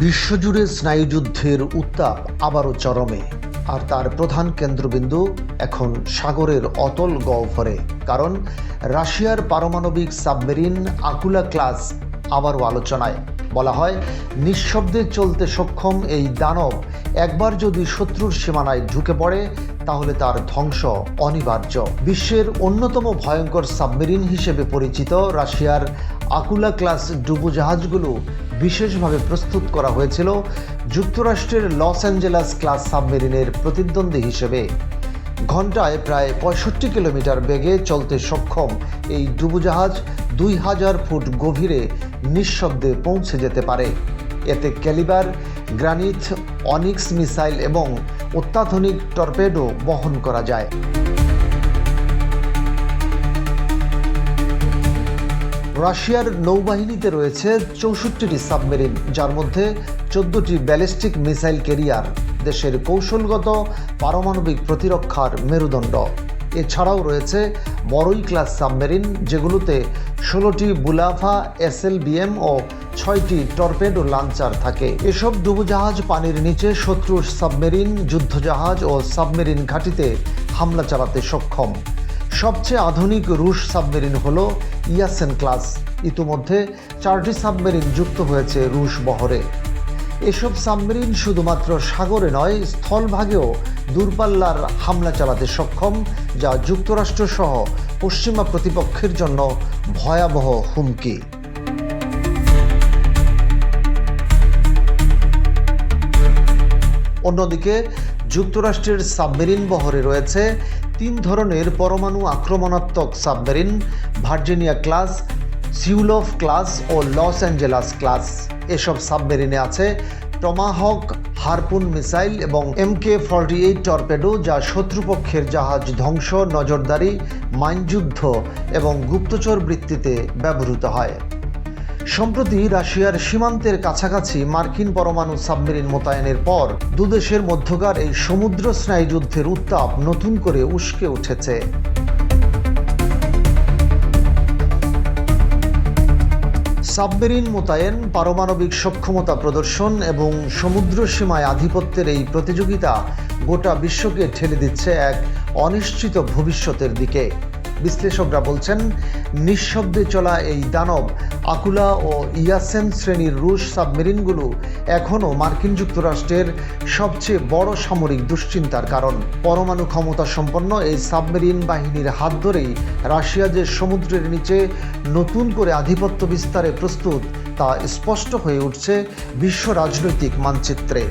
বিশ্বজুড়ে স্নায়ুযুদ্ধের উত্তাপ আবারও চরমে, আর তার প্রধান কেন্দ্রবিন্দু এখন সাগরের অতল গহ্বরে। কারণ রাশিয়ার পারমাণবিক সাবমেরিন আকুলা ক্লাস আবারও আলোচনায়। বলা হয়, নিঃশব্দে চলতে সক্ষম এই দানব একবার যদি শত্রুর সীমানায় ঢুকে পড়ে তাহলে তার ধ্বংস অনিবার্য। বিশ্বের অন্যতম ভয়ঙ্কর সাবমেরিন হিসেবে পরিচিত রাশিয়ার আকুলা ক্লাস ডুবোজাহাজগুলো বিশেষভাবে প্রস্তুত করা হয়েছিল যুক্তরাষ্ট্রের লস অ্যাঞ্জেলাস ক্লাস সাবমেরিনের প্রতিদ্বন্দ্বী হিসেবে। ঘন্টায় প্রায় 65 কিলোমিটার বেগে চলতে সক্ষম এই ডুবোজাহাজ 2000 ফুট গভীরে নিঃশব্দে পৌঁছে যেতে পারে। এতে ক্যালিবার, গ্রানিট, অনিক্স মিসাইল এবং অত্যাধুনিক টর্পেডো বহন করা যায়। রাশিয়ার নৌবাহিনীতে রয়েছে 64টি সাবমেরিন, যার মধ্যে 14টি ব্যালিস্টিক মিসাইল ক্যারিয়ার, দেশের কৌশলগত পারমাণবিক প্রতিরক্ষার মেরুদণ্ড। এছাড়াও রয়েছে বড়ই ক্লাস সাবমেরিন, যেগুলোতে 16টি বুলাভা SLBM ও 6টি টর্পেডো লঞ্চার থাকে। এসব ডুবোজাহাজ পানির নিচে শত্রুর সাবমেরিন, যুদ্ধজাহাজ ও সাবমেরিন ঘাঁটিতে হামলা চালাতে সক্ষম। সবচেয়ে আধুনিক রুশ সাবমেরিন হল ইয়াসেন ক্লাস। ইতিমধ্যে 4টি সাবমেরিন যুক্ত হয়েছে রুশ বহরে। এসব সাবমেরিন শুধুমাত্র সাগরে নয়, স্থলভাগেও দূরপাল্লার হামলা চালাতে সক্ষম, যা যুক্তরাষ্ট্র সহ পশ্চিমা প্রতিপক্ষের জন্য ভয়াবহ হুমকি। অন্যদিকে যুক্তরাষ্ট্রের সাবমেরিন বহরে রয়েছে 3 ধরনের পরমাণু আক্রমণাত্মক সাবমেরিন: ভার্জিনিয়া ক্লাস, সিউলভ ক্লাস ও লস অ্যাঞ্জেলাস ক্লাস। এসব সাবমেরিনে আছে টমাহক, হারপুন মিসাইল এবং MK-48 টর্পেডো, যা শত্রুপক্ষের জাহাজ ধ্বংস, নজরদারি, মাইনযুদ্ধ এবং গুপ্তচর বৃত্তিতে ব্যবহৃত হয়। সম্প্রতি রাশিয়ার সীমান্তের কাছাকাছি মার্কিন পরমাণু সাবমেরিন মোতায়েনের পর দুদেশের মধ্যকার এই সমুদ্র স্নায়ুযুদ্ধের উত্তাপ নতুন করে উস্কে উঠেছে। সাবমেরিন মোতায়েন, পারমাণবিক সক্ষমতা প্রদর্শন এবং সমুদ্র সীমায় আধিপত্যের এই প্রতিযোগিতা গোটা বিশ্বকে ঠেলে দিচ্ছে এক অনিশ্চিত ভবিষ্যতের দিকে। বিশ্লেষকরা বলছেন, নিঃশব্দে চলা এই দানব আকুলা ও ইয়াসেন শ্রেণীর রুশ সাবমেরিনগুলো এখনও মার্কিন যুক্তরাষ্ট্রের সবচেয়ে বড় সামরিক দুশ্চিন্তার কারণ। পরমাণু ক্ষমতা সম্পন্ন এই সাবমেরিন বাহিনীর হাত ধরেই রাশিয়া যে সমুদ্রের নিচে নতুন করে আধিপত্য বিস্তারে প্রস্তুত তা স্পষ্ট হয়ে উঠছে বিশ্ব রাজনৈতিক মানচিত্রে।